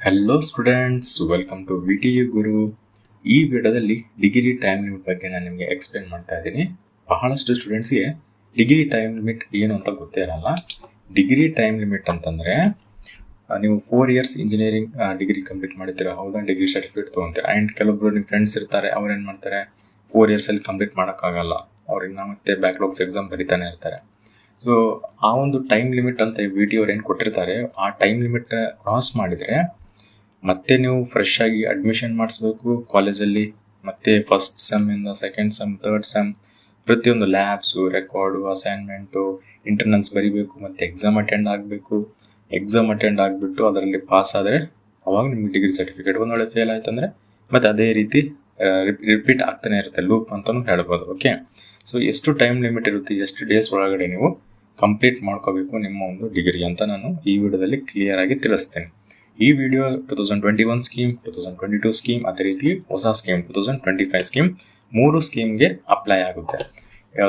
Hello students, welcome to VTU Guru. ಈ ವಿಡಿಯೋದಲ್ಲಿ degree time limit ಬಗ್ಗೆ ನಾನು ನಿಮಗೆ ಎಕ್ಸ್ಪ್ಲೇನ್ ಮಾಡ್ತಾ ಇದ್ದೀನಿ. ಬಹಳಷ್ಟು ಸ್ಟೂಡೆಂಟ್ಸ್ಗೆ ಡಿಗ್ರಿ ಟೈಮ್ ಲಿಮಿಟ್ ಏನು ಅಂತ ಗೊತ್ತೇ ಇರಲ್ಲ. ಡಿಗ್ರಿ ಟೈಮ್ ಲಿಮಿಟ್ ಅಂತಂದರೆ ನೀವು 4 ಇಯರ್ಸ್ ಇಂಜಿನಿಯರಿಂಗ್ ಡಿಗ್ರಿ ಕಂಪ್ಲೀಟ್ ಮಾಡ್ತೀರಾ, ಹೌದಾ? Degree certificate ತೊಗೊತೀರಾ. ಆ್ಯಂಡ್ ಕೆಲವೊಬ್ಬರು ನಿಮ್ಮ ಫ್ರೆಂಡ್ಸ್ ಇರ್ತಾರೆ, ಅವ್ರು ಏನು ಮಾಡ್ತಾರೆ, 4 ಇಯರ್ಸಲ್ಲಿ ಕಂಪ್ಲೀಟ್ ಮಾಡೋಕ್ಕಾಗಲ್ಲ, ಅವ್ರಿಗೆ ಮತ್ತೆ ಬ್ಯಾಕ್ಲಾಗ್ಸ್ ಎಕ್ಸಾಮ್ ಬರಿತಾನೆ ಇರ್ತಾರೆ. ಸೊ ಆ ಒಂದು ಟೈಮ್ ಲಿಮಿಟ್ ಅಂತ VTU ಅವ್ರು ಏನು ಕೊಟ್ಟಿರ್ತಾರೆ, ಆ ಟೈಮ್ ಲಿಮಿಟ್ ಕ್ರಾಸ್ ಮಾಡಿದರೆ ಮತ್ತೆ ನೀವು ಫ್ರೆಶ್ ಆಗಿ ಅಡ್ಮಿಷನ್ ಮಾಡಿಸ್ಬೇಕು ಕಾಲೇಜಲ್ಲಿ. ಮತ್ತೆ ಫಸ್ಟ್ ಸೆಮ್ಮಿಂದ ಸೆಕೆಂಡ್ ಸೆಮ್, ಥರ್ಡ್ ಸೆಮ್ ಪ್ರತಿಯೊಂದು ಲ್ಯಾಬ್ಸು, ರೆಕಾರ್ಡು, ಅಸೈನ್ಮೆಂಟು, ಇಂಟರ್ನಲ್ಸ್ ಬರೀಬೇಕು, ಮತ್ತು ಎಕ್ಸಾಮ್ ಅಟೆಂಡ್ ಆಗಬೇಕು. ಎಕ್ಸಾಮ್ ಅಟೆಂಡ್ ಆಗಿಬಿಟ್ಟು ಅದರಲ್ಲಿ ಪಾಸ್ ಆದರೆ ಅವಾಗ ನಿಮಗೆ ಡಿಗ್ರಿ ಸರ್ಟಿಫಿಕೇಟ್. ಒಂದು ವೇಳೆ ಫೇಲ್ ಆಯ್ತು ಅಂದರೆ ಮತ್ತು ಅದೇ ರೀತಿ ರಿಪೀಟ್ ಆಗ್ತಾನೆ ಇರುತ್ತೆ, ಲೂಪ್ ಅಂತಲೂ ಹೇಳ್ಬೋದು. ಓಕೆ, ಸೊ ಎಷ್ಟು ಟೈಮ್ ಲಿಮಿಟ್ ಇರುತ್ತೆ, ಎಷ್ಟು ಡೇಸ್ ಒಳಗಡೆ ನೀವು ಕಂಪ್ಲೀಟ್ ಮಾಡ್ಕೋಬೇಕು ನಿಮ್ಮ ಒಂದು ಡಿಗ್ರಿ ಅಂತ ನಾನು ಈ ವಿಡಿಯೋದಲ್ಲಿ ಕ್ಲಿಯರ್ ಆಗಿ ತಿಳಿಸ್ತೇನೆ. ಈ ವಿಡಿಯೋ 2021 ಸ್ಕೀಮ್, 2022 ಸ್ಕೀಮ್, ಅದೇ ರೀತಿ ಹೊಸ ಸ್ಕೀಮ್ 2025 ಸ್ಕೀಮ್, 3 ಸ್ಕೀಮ್ಗೆ ಅಪ್ಲೈ ಆಗುತ್ತೆ.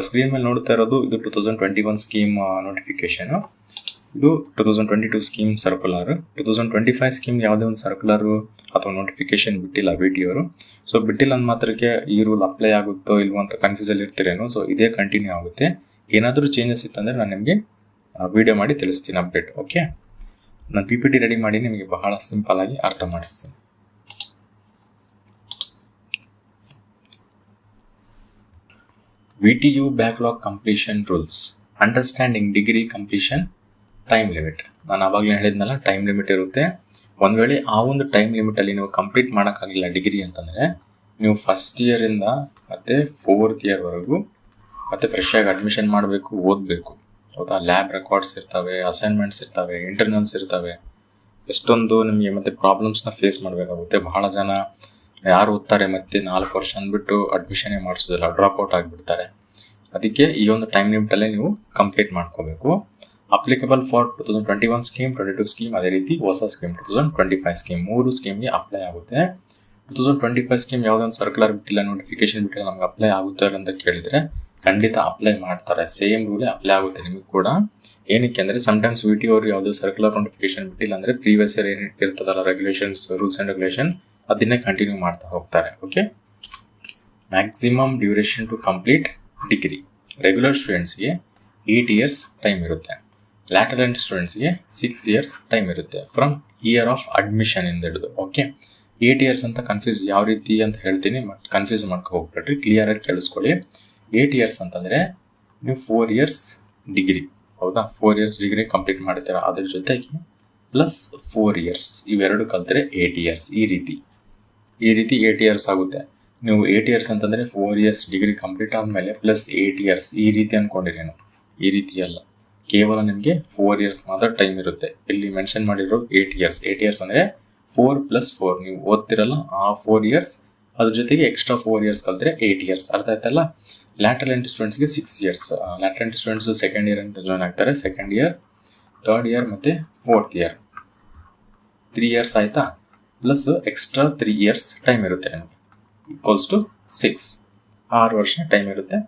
ಸ್ಕ್ರೀನ್ ಮೇಲೆ ನೋಡ್ತಾ ಇರೋದು ಇದು 2021 ಸ್ಕೀಮ್ ನೋಟಿಫಿಕೇಶನು, ಇದು 2022 ಸ್ಕೀಮ್ ಸರ್ಕ್ಯುಲರ್. 2025 ಸ್ಕೀಮ್ ಯಾವುದೇ ಒಂದು ಸರ್ಕ್ಯುಲರು ಅಥವಾ ನೋಟಿಫಿಕೇಶನ್ ಬಿಟ್ಟಿಲ್ಲ VTU ಅವರು. ಸೊ ಬಿಟ್ಟಿಲ್ಲ ಅಂದ ಮಾತ್ರಕ್ಕೆ ಈ ರೂಲ್ ಅಪ್ಲೈ ಆಗುತ್ತೋ ಇಲ್ವೋ ಅಂತ ಕನ್ಫ್ಯೂಸಲ್ಲಿ ಇರ್ತೀರೇನೋ. ಸೊ ಇದೇ ಕಂಟಿನ್ಯೂ ಆಗುತ್ತೆ. ಏನಾದರೂ ಚೇಂಜಸ್ ಇತ್ತಂದರೆ ನಾನು ನಿಮಗೆ ವಿಡಿಯೋ ಮಾಡಿ ತಿಳಿಸ್ತೀನಿ, ಅಪ್ಡೇಟ್. ಓಕೆ, ನಾನು PPT ರೆಡಿ ಮಾಡಿ ನಿಮಗೆ ಬಹಳ ಸಿಂಪಲ್ ಆಗಿ ಅರ್ಥ ಮಾಡಿಸ್ತೀನಿ. VTU backlog completion rules, understanding degree completion time limit. ನಾನು ಆವಾಗಲೇ ಹೇಳಿದ್ನಲ್ಲ, ಟೈಮ್ ಲಿಮಿಟ್ ಇರುತ್ತೆ. ಒಂದು ವೇಳೆ ಆ ಒಂದು ಟೈಮ್ ಲಿಮಿಟಲ್ಲಿ ನೀವು ಕಂಪ್ಲೀಟ್ ಮಾಡೋಕ್ಕಾಗಿಲ್ಲ ಡಿಗ್ರಿ ಅಂತಂದರೆ, ನೀವು ಫಸ್ಟ್ ಇಯರಿಂದ ಮತ್ತು 4th ಇಯರ್ವರೆಗೂ ಮತ್ತು ಫ್ರೆಶ್ ಆಗಿ ಅಡ್ಮಿಷನ್ ಮಾಡಬೇಕು, ಓದಬೇಕು, ಹೌದಾ? ಲ್ಯಾಬ್ ರೆಕಾರ್ಡ್ಸ್ ಇರ್ತವೆ, ಅಸೈನ್ಮೆಂಟ್ಸ್ ಇರ್ತವೆ, ಇಂಟರ್ನಲ್ಸ್ ಇರ್ತವೆ, ಎಷ್ಟೊಂದು ನಿಮಗೆ ಮತ್ತೆ ಪ್ರಾಬ್ಲಮ್ಸ್ನ ಫೇಸ್ ಮಾಡಬೇಕಾಗುತ್ತೆ. ಬಹಳ ಜನ ಯಾರು ಓದ್ತಾರೆ ಮತ್ತು 4 ವರ್ಷ ಅಂದ್ಬಿಟ್ಟು ಅಡ್ಮಿಷನ್ನೇ ಮಾಡಿಸೋದಿಲ್ಲ, ಡ್ರಾಪ್ಔಟ್ ಆಗಿಬಿಡ್ತಾರೆ. ಅದಕ್ಕೆ ಈ ಒಂದು ಟೈಮ್ ಲಿಮಿಟಲ್ಲೇ ನೀವು ಕಂಪ್ಲೀಟ್ ಮಾಡ್ಕೋಬೇಕು. ಅಪ್ಲಿಕಬಲ್ ಫಾರ್ 2021 ಸ್ಕೀಮ್, 22 ಸ್ಕೀಮ್, ಅದೇ ರೀತಿ ಹೊಸ ಸ್ಕೀಮ್ 2025 ಸ್ಕೀಮ್, 3 ಸ್ಕೀಮ್ಗೆ ಅಪ್ಲೈ ಆಗುತ್ತೆ. 2025 ಸ್ಕೀಮ್ ಯಾವುದೊಂದು ಸರ್ಕ್ಯುಲರ್ ಬಿಟ್ಟಿಲ್ಲ, ನೋಟಿಫಿಕೇಶನ್ ಬಿಟ್ಟಿಲ್ಲ, ನಮ್ಗೆ ಅಪ್ಲೈ ಆಗುತ್ತೆ ಅಂತ ಕೇಳಿದರೆ ಖಂಡಿತ ಅಪ್ಲೈ ಮಾಡ್ತಾರೆ. ಸೇಮ್ ರೂಲೇ ಅಪ್ಲೈ ಆಗುತ್ತೆ ನಿಮಗೆ ಕೂಡ. ಏನಕ್ಕೆ ಅಂದರೆ ಸಮ್ಟೈಮ್ಸ್ VTU ಅವರು ಯಾವುದೋ ಸರ್ಕ್ಯುಲರ್ ನೋಟಿಫಿಕೇಶನ್ ಬಿಟ್ಟಿಲ್ಲ ಅಂದರೆ ಪ್ರೀವಿಯಸ್ ಇಯರ್ ಏನು ಇರ್ತದಲ್ಲ ರೆಗ್ಯುಲೇಷನ್ಸ್, ರೂಲ್ಸ್ ಆ್ಯಂಡ್ ರೆಗ್ಯುಲೇಷನ್, ಅದನ್ನೇ ಕಂಟಿನ್ಯೂ ಮಾಡ್ತಾ ಹೋಗ್ತಾರೆ. Okay, maximum duration to complete degree. Regular ಸ್ಟೂಡೆಂಟ್ಸ್ಗೆ 8 ಇಯರ್ಸ್ ಟೈಮ್ ಇರುತ್ತೆ, ಲ್ಯಾಟರಲ್ ಸ್ಟೂಡೆಂಟ್ಸ್ಗೆ 6 ಇಯರ್ಸ್ ಟೈಮ್ ಇರುತ್ತೆ, ಫ್ರಮ್ ಇಯರ್ ಆಫ್ ಅಡ್ಮಿಷನ್ ಇಂದ ಹಿಡಿದು. ಓಕೆ, 8 ಇಯರ್ಸ್ ಅಂತ ಕನ್ಫ್ಯೂಸ್ ಯಾವ ರೀತಿ ಅಂತ ಹೇಳ್ತೀನಿ, ಬಟ್ ಕನ್ಫ್ಯೂಸ್ ಮಾಡ್ಕೊ ಹೋಗ್ಬಿಟ್ರಿ, ಕ್ಲಿಯರಾಗಿ ಕೇಳಿಸ್ಕೊಳ್ಳಿ. 8 ಇಯರ್ಸ್ ಅಂತಂದರೆ ನೀವು 4 ಇಯರ್ಸ್ ಡಿಗ್ರಿ, ಹೌದಾ? 4 ಇಯರ್ಸ್ ಡಿಗ್ರಿ ಕಂಪ್ಲೀಟ್ ಮಾಡ್ತೀರಾ, ಅದ್ರ ಜೊತೆಗೆ ಪ್ಲಸ್ 4 ಇಯರ್ಸ್, ಇವೆರಡು ಕಲ್ತರೆ 8 ಇಯರ್ಸ್. ಈ ರೀತಿ 8 ಇಯರ್ಸ್ ಆಗುತ್ತೆ. ನೀವು 8 ಇಯರ್ಸ್ ಅಂತಂದರೆ 4 ಇಯರ್ಸ್ ಡಿಗ್ರಿ ಕಂಪ್ಲೀಟ್ ಆದಮೇಲೆ ಪ್ಲಸ್ 8 ಇಯರ್ಸ್, ಈ ರೀತಿ ಅಂದ್ಕೊಂಡಿರೇನು? ಈ ರೀತಿ ಅಲ್ಲ, ಕೇವಲ ನಿಮಗೆ 4 ಇಯರ್ಸ್ ಮಾತ್ರ ಟೈಮ್ ಇರುತ್ತೆ. ಇಲ್ಲಿ ಮೆನ್ಷನ್ ಮಾಡಿರೋ 8 ಇಯರ್ಸ್. 8 ಇಯರ್ಸ್ ಅಂದರೆ 4 + 4, ನೀವು ಓದ್ತಿರಲ್ಲ ಆ 4 ಇಯರ್ಸ್, ಅದ್ರ ಜೊತೆಗೆ ಎಕ್ಸ್ಟ್ರಾ 4 ಇಯರ್ಸ್ ಕಲ್ತರೆ 8 ಇಯರ್ಸ್. ಅರ್ಥ ಆಯ್ತಲ್ಲ? ಲ್ಯಾಟರಲ್ ಎಂಟ್ರಿ ಸ್ಟೂಡೆಂಟ್ಸ್ಗೆ 6 years. Lateral entry students second year ಅಂತ ಜಾಯ್ನ್ ಆಗ್ತಾರೆ. ಸೆಕೆಂಡ್ ಇಯರ್, ಥರ್ಡ್ ಇಯರ್ ಮತ್ತು 4th ಇಯರ್ 3 ಇಯರ್ಸ್ ಆಯಿತಾ? ಪ್ಲಸ್ ಎಕ್ಸ್ಟ್ರಾ 3 ಇಯರ್ಸ್ ಟೈಮ್ ಇರುತ್ತೆ ನಿಮಗೆ, ಈಕ್ವಲ್ಸ್ ಟು 6. 6 ವರ್ಷ ಟೈಮ್ ಇರುತ್ತೆ.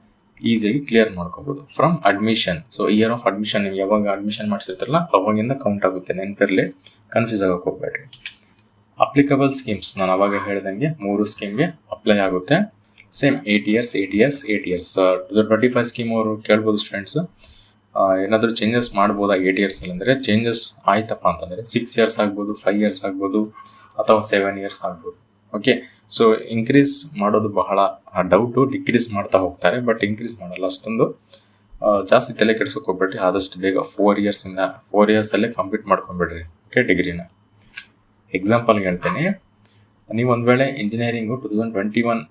ಈಸಿಯಾಗಿ ಕ್ಲಿಯರ್ ಮಾಡ್ಕೋಬೋದು from admission. So here of admission, ನೀವು ಯಾವಾಗ ಅಡ್ಮಿಷನ್ ಮಾಡಿಸಿರ್ತಾರಲ್ಲ ಅವಾಗಿಂದ ಕೌಂಟ್ ಆಗುತ್ತೆ, ನೆನಪಿರಲಿ, ಕನ್ಫ್ಯೂಸ್ ಆಗೋಕೆ ಹೋಗ್ಬೇಡ್ರಿ. ಅಪ್ಲಿಕಬಲ್ ಸ್ಕೀಮ್ಸ್ ನಾನು ಅವಾಗ ಹೇಳ್ದಂಗೆ 3 ಸ್ಕೀಮ್ಗೆ ಅಪ್ಲೈ ಆಗುತ್ತೆ. Same 8 years, 8 years, 8 years. 2025 scheme ಅವರು ಕೇಳ್ಬೋದು ಸ್ಟೂಡೆಂಟ್ಸ್, ಏನಾದರೂ ಚೇಂಜಸ್ ಮಾಡ್ಬೋದಾ 8 ಇಯರ್ಸಲ್ಲಿ ಅಂದರೆ, ಚೇಂಜಸ್ ಆಯ್ತಪ್ಪ ಅಂತಂದರೆ 6 ಇಯರ್ಸ್ ಆಗ್ಬೋದು, 5 ಇಯರ್ಸ್ ಆಗ್ಬೋದು, ಅಥವಾ 7 ಇಯರ್ಸ್ ಆಗ್ಬೋದು. ಓಕೆ, ಸೊ ಇನ್ಕ್ರೀಸ್ ಮಾಡೋದು ಬಹಳ ಡೌಟು, ಡಿಕ್ರೀಸ್ ಮಾಡ್ತಾ ಹೋಗ್ತಾರೆ, ಬಟ್ ಇನ್ಕ್ರೀಸ್ ಮಾಡಲ್ಲ ಅಷ್ಟೊಂದು. ಜಾಸ್ತಿ ತಲೆ ಕೆಡ್ಸೋಕೆ ಹೋಗ್ಬೇಡ್ರಿ, ಆದಷ್ಟು ಬೇಗ 4 ಇಯರ್ಸಲ್ಲೇ ಕಂಪ್ಲೀಟ್ ಮಾಡ್ಕೊಂಬಿಡ್ರಿ. ಓಕೆ, ಡಿಗ್ರಿನ. ಎಕ್ಸಾಂಪಲ್ಗೆ ಹೇಳ್ತೇನೆ, ನೀವು ಒಂದು ವೇಳೆ ಇಂಜಿನಿಯರಿಂಗು 2021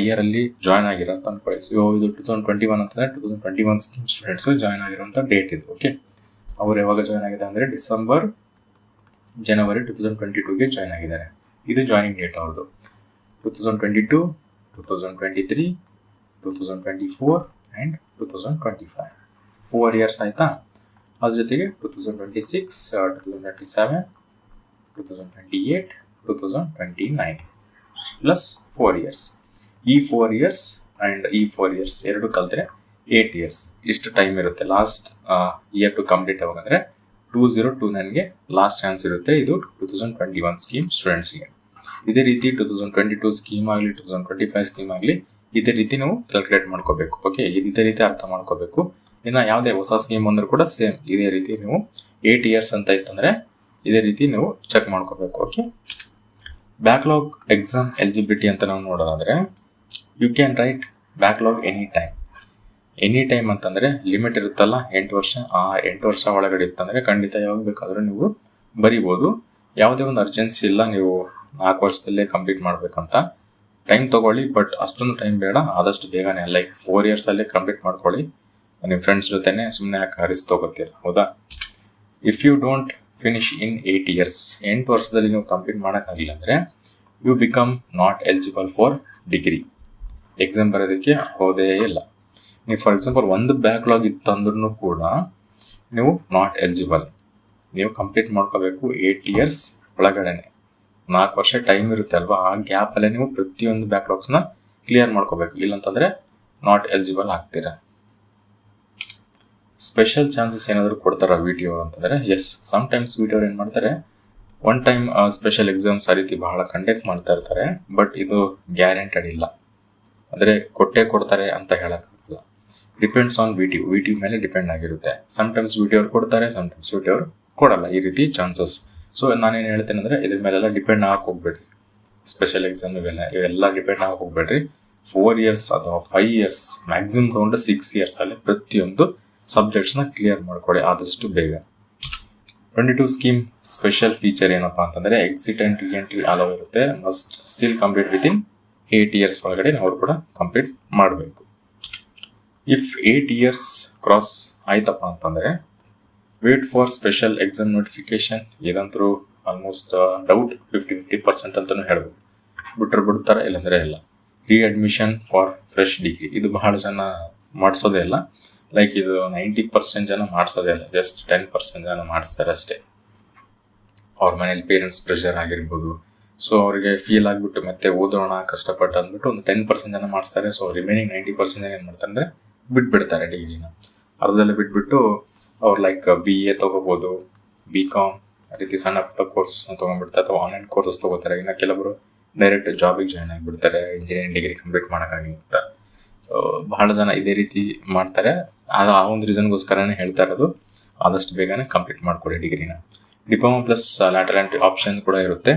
ಇಯರಲ್ಲಿ ಜಾಯ್ನ್ ಆಗಿರೋ ಅಂತ ಅನ್ಕೊಳ್ಳಿ. ಸೊ ಇದು 2021 ಅಂತಂದರೆ 2021 ಸ್ಕೀಮ್ ಸ್ಟೂಡೆಂಟ್ಸು ಜಾಯ್ನ್ ಆಗಿರೋಂಥ ಡೇಟ್ ಇದು. ಓಕೆ, ಅವ್ರು ಯಾವಾಗ ಜಾಯ್ನ್ ಆಗಿದೆ ಅಂದರೆ ಜನವರಿ 2022ಗೆ ಜಾಯ್ನ್ ಆಗಿದ್ದಾರೆ. ಇದು ಜಾಯ್ನಿಂಗ್ ಡೇಟ್ ಅವ್ರದ್ದು. 2022, 2023, 2024 ಆ್ಯಂಡ್ 2025 4 ಇಯರ್ಸ್ ಆಯಿತಾ? ಅದ್ರ ಜೊತೆಗೆ 2026, 2027, 2028, 2029 ಪ್ಲಸ್ 4 ಇಯರ್ಸ್. ಈ 4 ಇಯರ್ಸ್ ಆ್ಯಂಡ್ ಈ 4 ಇಯರ್ಸ್ ಎರಡು ಕಲ್ತರೆ 8 ಇಯರ್ಸ್. ಇಷ್ಟು ಟೈಮ್ ಇರುತ್ತೆ ಲಾಸ್ಟ್ ಇಯರ್ ಟು ಕಂಪ್ಲೀಟ್ ಯಾವಾಗಂದರೆ 2029ಗೆ ಲಾಸ್ಟ್ ಚಾನ್ಸ್ ಇರುತ್ತೆ. ಇದು 2021 ಸ್ಕೀಮ್ ಸ್ಟೂಡೆಂಟ್ಸ್ಗೆ. ಇದೇ ರೀತಿ 2022 ಸ್ಕೀಮ್ ಆಗಲಿ 2025 ಸ್ಕೀಮ್ ಆಗಲಿ ಇದೇ ರೀತಿ ನೀವು ಕ್ಯಾಲ್ಕುಲೇಟ್ ಮಾಡ್ಕೋಬೇಕು. ಓಕೆ, ಇದೇ ರೀತಿ ಅರ್ಥ ಮಾಡ್ಕೋಬೇಕು. ಇನ್ನು ಯಾವುದೇ ಹೊಸ ಸ್ಕೀಮ್ ಬಂದರೂ ಕೂಡ ಸೇಮ್ ಇದೇ ರೀತಿ ನೀವು 8 ಇಯರ್ಸ್ ಅಂತ ಇತ್ತಂದರೆ ಇದೇ ರೀತಿ ನೀವು ಚೆಕ್ ಮಾಡ್ಕೋಬೇಕು. ಓಕೆ, ಬ್ಯಾಕ್ಲಾಗ್ ಎಕ್ಸಾಮ್ ಎಲಿಜಿಬಿಲಿಟಿ ಅಂತ ನಾವು ನೋಡೋದಾದರೆ you can write backlog any time ಅಂತಂದರೆ ಲಿಮಿಟ್ ಇರುತ್ತಲ್ಲ 8 ವರ್ಷ. ಆ 8 ವರ್ಷ ಒಳಗಡೆ ಇತ್ತಂದರೆ ಖಂಡಿತ ಯಾವಾಗ ಬೇಕಾದರೂ ನೀವು ಬರಿಬೋದು. ಯಾವುದೇ ಒಂದು ಅರ್ಜೆನ್ಸಿ ಇಲ್ಲ, ನೀವು 4 ವರ್ಷದಲ್ಲೇ ಕಂಪ್ಲೀಟ್ ಮಾಡಬೇಕಂತ. ಟೈಮ್ ತೊಗೊಳ್ಳಿ, ಬಟ್ ಅಷ್ಟೊಂದು ಟೈಮ್ ಬೇಡ, ಆದಷ್ಟು ಬೇಗನೆ ಲೈಕ್ 4 ಇಯರ್ಸಲ್ಲೇ ಕಂಪ್ಲೀಟ್ ಮಾಡ್ಕೊಳ್ಳಿ. ನಿಮ್ಮ ಫ್ರೆಂಡ್ಸ್ ಜೊತೆನೆ ಸುಮ್ಮನೆ ಯಾಕೆ ರಿಸ್ಕ್ ತೊಗೋತೀರ, ಹೌದಾ? If you don't finish in 8 years, 8 ವರ್ಷದಲ್ಲಿ ನೀವು ಕಂಪ್ಲೀಟ್ ಮಾಡೋಕ್ಕಾಗಿಲ್ಲ ಅಂದರೆ you become not eligible for degree. Exam ಬರೋದಕ್ಕೆ ಹೋದೇ ಇಲ್ಲ. ನೀವು ಫಾರ್ ಎಕ್ಸಾಂಪಲ್ ಒಂದು ಬ್ಯಾಕ್ಲಾಗ್ ಇತ್ತಂದ್ರೂ ಕೂಡ ನೀವು ನಾಟ್ ಎಲಿಜಿಬಲ್. ನೀವು ಕಂಪ್ಲೀಟ್ ಮಾಡ್ಕೋಬೇಕು 8 ಇಯರ್ಸ್ ಒಳಗಡೆನೆ. 4 ವರ್ಷ ಟೈಮ್ ಇರುತ್ತೆ ಅಲ್ವಾ, ಆ ಗ್ಯಾಪಲ್ಲೇ ನೀವು ಪ್ರತಿಯೊಂದು ಬ್ಯಾಕ್ಲಾಗ್ಸ್ನ ಕ್ಲಿಯರ್ ಮಾಡ್ಕೋಬೇಕು. ಇಲ್ಲಂತಂದರೆ ನಾಟ್ ಎಲಿಜಿಬಲ್ ಆಗ್ತೀರಾ. ಸ್ಪೆಷಲ್ ಚಾನ್ಸಸ್ ಏನಾದರೂ ಕೊಡ್ತಾರ ವಿಡಿಯೋ ಅಂತಂದರೆ ಎಸ್, ಸಮ್ಟೈಮ್ಸ್ ವಿಡಿಯೋ ಏನು ಮಾಡ್ತಾರೆ, ಒನ್ ಟೈಮ್ ಸ್ಪೆಷಲ್ ಎಕ್ಸಾಮ್ಸ್ ಆ ರೀತಿ ಬಹಳ ಕಂಡಕ್ಟ್ ಮಾಡ್ತಾ ಇರ್ತಾರೆ. ಬಟ್ ಇದು ಗ್ಯಾರಂಟೆಡ್ ಇಲ್ಲ, ಅಂದರೆ ಕೊಟ್ಟೇ ಕೊಡ್ತಾರೆ ಅಂತ ಹೇಳೋಕ್ಕಾಗಲ್ಲ. ಡಿಪೆಂಡ್ಸ್ ಆನ್ ವಿಡಿಯೋ ಮೇಲೆ ಡಿಪೆಂಡ್ ಆಗಿರುತ್ತೆ. ಸಮ್ಟೈಮ್ಸ್ ವಿಡಿಯೋ ಕೊಡ್ತಾರೆ, ಸಮ್ಟೈಮ್ಸ್ ವಿಡಿಯೋ ಕೊಡಲ್ಲ, ಈ ರೀತಿ ಚಾನ್ಸಸ್. ಸೊ ನಾನೇನು ಹೇಳ್ತೇನೆ ಅಂದರೆ ಇದ್ರ ಮೇಲೆಲ್ಲ ಡಿಪೆಂಡ್ ಆಗಕ್ಕೆ ಹೋಗ್ಬೇಡ್ರಿ. ಸ್ಪೆಷಲ್ ಎಕ್ಸಾಮ್ ಇವೆಲ್ಲ ಡಿಪೆಂಡ್ ಆಗಕ್ಕೆ ಹೋಗ್ಬೇಡ್ರಿ. 4 ಇಯರ್ಸ್ ಅಥವಾ 5 ಇಯರ್ಸ್ ಮ್ಯಾಕ್ಸಿಮಮ್ ತೊಗೊಂಡು 6 ಇಯರ್ಸಲ್ಲಿ ಪ್ರತಿಯೊಂದು ಸಬ್ಜೆಕ್ಟ್ಸ್ನ ಕ್ಲಿಯರ್ ಮಾಡ್ಕೊಳ್ಳಿ ಆದಷ್ಟು ಬೇಗ. 22 ಸ್ಕೀಮ್ ಸ್ಪೆಷಲ್ ಫೀಚರ್ ಏನಪ್ಪ ಅಂತಂದರೆ ಎಕ್ಸಿಟ್ ಆ್ಯಂಡ್ ರೀಎಂಟ್ರಿ ಅಲೋ ಇರುತ್ತೆ. Must still complete within 8 years ಒಳಗಡೆ ಅವರು ಕೂಡ ಕಂಪ್ಲೀಟ್ ಮಾಡಬೇಕು. ಇಫ್ 8 ಇಯರ್ಸ್ ಕ್ರಾಸ್ ಆಯ್ತಪ್ಪ ಅಂತಂದರೆ wait for special exam notification. ಇದಂತರೂ ಆಲ್ಮೋಸ್ಟ್ ಡೌಟ್ 50% ಅಂತಲೂ ಹೇಳ್ಬೋದು. ಬಿಡ್ತಾರೆ, ಇಲ್ಲಾಂದರೆ ಇಲ್ಲ. ರೀಅಡ್ಮಿಷನ್ ಫಾರ್ ಫ್ರೆಶ್ ಡಿಗ್ರಿ ಇದು ಬಹಳ ಜನ ಮಾಡಿಸೋದೇ ಇಲ್ಲ. ಲೈಕ್ ಇದು 90% ಜನ ಮಾಡಿಸೋದೇ ಇಲ್ಲ, ಜಸ್ಟ್ 10% ಜನ ಮಾಡಿಸ್ತಾರೆ ಅಷ್ಟೇ. ಅವ್ರ ಮನೇಲಿ ಪೇರೆಂಟ್ಸ್ ಪ್ರೆಷರ್ ಆಗಿರ್ಬೋದು, ಸೊ ಅವರಿಗೆ ಫೀಲ್ ಆಗಿಬಿಟ್ಟು ಮತ್ತೆ ಓದೋಣ ಕಷ್ಟಪಟ್ಟು ಅಂದ್ಬಿಟ್ಟು ಒಂದು 10% ಜನ ಮಾಡಿಸ್ತಾರೆ. ಸೊ ರಿಮೈನಿಂಗ್ 90% ಜನ ಏನು ಮಾಡ್ತಾರೆ ಅಂದರೆ ಬಿಟ್ಬಿಡ್ತಾರೆ ಡಿಗ್ರಿನ. ಅರ್ಧದಲ್ಲೇ ಬಿಟ್ಬಿಟ್ಟು ಅವ್ರು ಲೈಕ್ BA ತೊಗೋಬೋದು, BCom ಆ ರೀತಿ ಸಣ್ಣ ಪುಟ್ಟ ಕೋರ್ಸಸ್ನ ತೊಗೊಂಡ್ಬಿಡ್ತಾರೆ, ಅಥವಾ ಆನ್ಲೈನ್ ಕೋರ್ಸಸ್ ತೊಗೋತಾರೆ. ಇನ್ನು ಕೆಲವರು ಡೈರೆಕ್ಟ್ ಜಾಬಿಗೆ ಜಾಯ್ನ್ ಆಗಿಬಿಡ್ತಾರೆ ಇಂಜಿನಿಯರಿಂಗ್ ಡಿಗ್ರಿ ಕಂಪ್ಲೀಟ್ ಮಾಡೋಕ್ಕಾಗಿಬಿಟ್ಟ. ಬಹಳ ಜನ ಇದೇ ರೀತಿ ಮಾಡ್ತಾರೆ. ಆ ಒಂದು ರೀಸನ್ಗೋಸ್ಕರನೇ ಹೇಳ್ತಾ ಇರೋದು, ಆದಷ್ಟು ಬೇಗನೆ ಕಂಪ್ಲೀಟ್ ಮಾಡ್ಕೊಳ್ಳಿ ಡಿಗ್ರಿನ. Diploma plus lateral entry option ಕೂಡ ಇರುತ್ತೆ.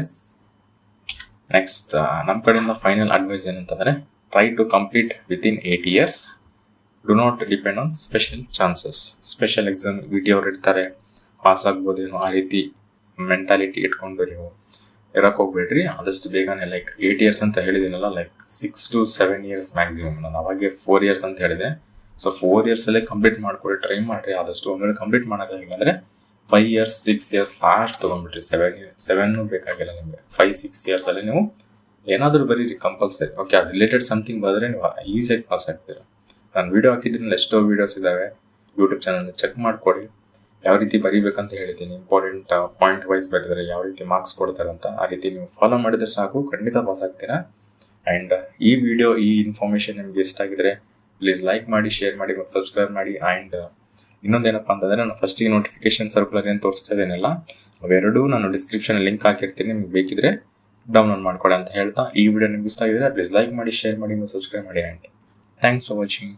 ನೆಕ್ಸ್ಟ್ ನಮ್ಮ ಕಡೆಯಿಂದ ಫೈನಲ್ ಅಡ್ವೈಸ್ ಏನಂತಂದರೆ try to complete within 8 years. Do not depend on special chances. Special exam video ಅವ್ರು ಇರ್ತಾರೆ, ಪಾಸ್ ಆಗ್ಬೋದೇನೋ ಆ ರೀತಿ ಮೆಂಟಾಲಿಟಿ ಇಟ್ಕೊಂಡು ನೀವು ಇರೋಕ್ಕೆ ಹೋಗ್ಬೇಡ್ರಿ. ಆದಷ್ಟು ಬೇಗನೆ ಲೈಕ್ 8 ಇಯರ್ಸ್ ಅಂತ ಹೇಳಿದ್ದೀನಲ್ಲ, ಲೈಕ್ 6 to 7 ಇಯರ್ಸ್ ಮ್ಯಾಕ್ಸಿಮಮ್. ನಾನು ಅವಾಗೆ 4 ಇಯರ್ಸ್ ಅಂತ ಹೇಳಿದೆ. ಸೊ 4 ಇಯರ್ಸಲ್ಲೇ ಕಂಪ್ಲೀಟ್ ಮಾಡ್ಕೊಳ್ಳಿ, ಟ್ರೈ ಮಾಡಿರಿ ಆದಷ್ಟು. ಒಂದು ವೇಳೆ ಕಂಪ್ಲೀಟ್ ಮಾಡೋಕ್ಕಾಗಿಲ್ಲ ಅಂದರೆ 5 ಇಯರ್ಸ್ 6 ಇಯರ್ಸ್ ಲಾಸ್ಟ್ ತೊಗೊಂಡ್ಬಿಟ್ರಿ. 7 ಬೇಕಾಗಿಲ್ಲ ನಿಮಗೆ. 5-6 ಇಯರ್ಸಲ್ಲಿ ನೀವು ಏನಾದರೂ ಬರೀರಿ ಕಂಪಲ್ಸರಿ. ಓಕೆ, ಅದು ರಿಲೇಟೆಡ್ ಸಮಥಿಂಗ್ ಬರೆದ್ರೆ ನೀವು ಈಸಿಯಾಗಿ ಪಾಸ್ ಆಗ್ತೀರಾ. ನಾನು ವೀಡಿಯೋ ಹಾಕಿದ್ರಿಂದ ಎಷ್ಟೋ ವೀಡಿಯೋಸ್ ಇದ್ದಾವೆ ಯೂಟ್ಯೂಬ್ ಚಾನಲ್ನ, ಚೆಕ್ ಮಾಡ್ಕೊಳ್ಳಿ. ಯಾವ ರೀತಿ ಬರೀಬೇಕಂತ ಹೇಳಿದ್ದೀನಿ, ಇಂಪಾರ್ಟೆಂಟ್ ಪಾಯಿಂಟ್ ವೈಸ್ ಬರೆದರೆ ಯಾವ ರೀತಿ ಮಾರ್ಕ್ಸ್ ಕೊಡ್ತಾರಂತ, ಆ ರೀತಿ ನೀವು ಫಾಲೋ ಮಾಡಿದರೆ ಸಾಕು, ಖಂಡಿತ ಪಾಸ್ ಆಗ್ತೀರಾ. ಆ್ಯಂಡ್ ಈ ವಿಡಿಯೋ, ಈ ಇನ್ಫಾರ್ಮೇಷನ್ ನಿಮ್ಗೆ ಇಷ್ಟ ಆಗಿದ್ರೆ ಪ್ಲೀಸ್ ಲೈಕ್ ಮಾಡಿ, ಶೇರ್ ಮಾಡಿ ಮತ್ತು ಸಬ್ಸ್ಕ್ರೈಬ್ ಮಾಡಿ. ಆ್ಯಂಡ್ ಇನ್ನೊಂದೇನಪ್ಪ ಅಂತಂದರೆ ನಾನು ಫಸ್ಟಿಗೆ ನೋಟಿಫಿಕೇಶನ್ ಸರ್ಕ್ಯುಲರ್ ಏನು ತೋರಿಸ್ತಾ ಇದ್ದೇನಲ್ಲ, ಅವೆರಡೂ ನಾನು ಡಿಸ್ಕ್ರಿಪ್ಷನ್ ಲಿಂಕ್ ಹಾಕಿರ್ತೀನಿ, ನಿಮ್ಗೆ ಬೇಕಿದ್ರೆ ಡೌನ್ಲೋಡ್ ಮಾಡ್ಕೊಳ್ಳಿ ಅಂತ ಹೇಳ್ತಾ, ಈ ವಿಡಿಯೋ ನಿಮ್ಗೆ ಇಷ್ಟ ಆಗಿದ್ರೆ ಪ್ಲೀಸ್ ಲೈಕ್ ಮಾಡಿ, ಶೇರ್ ಮಾಡಿ ಮತ್ತು ಸಬ್ಸ್ಕ್ರೈಬ್ ಮಾಡಿ. And thanks for watching.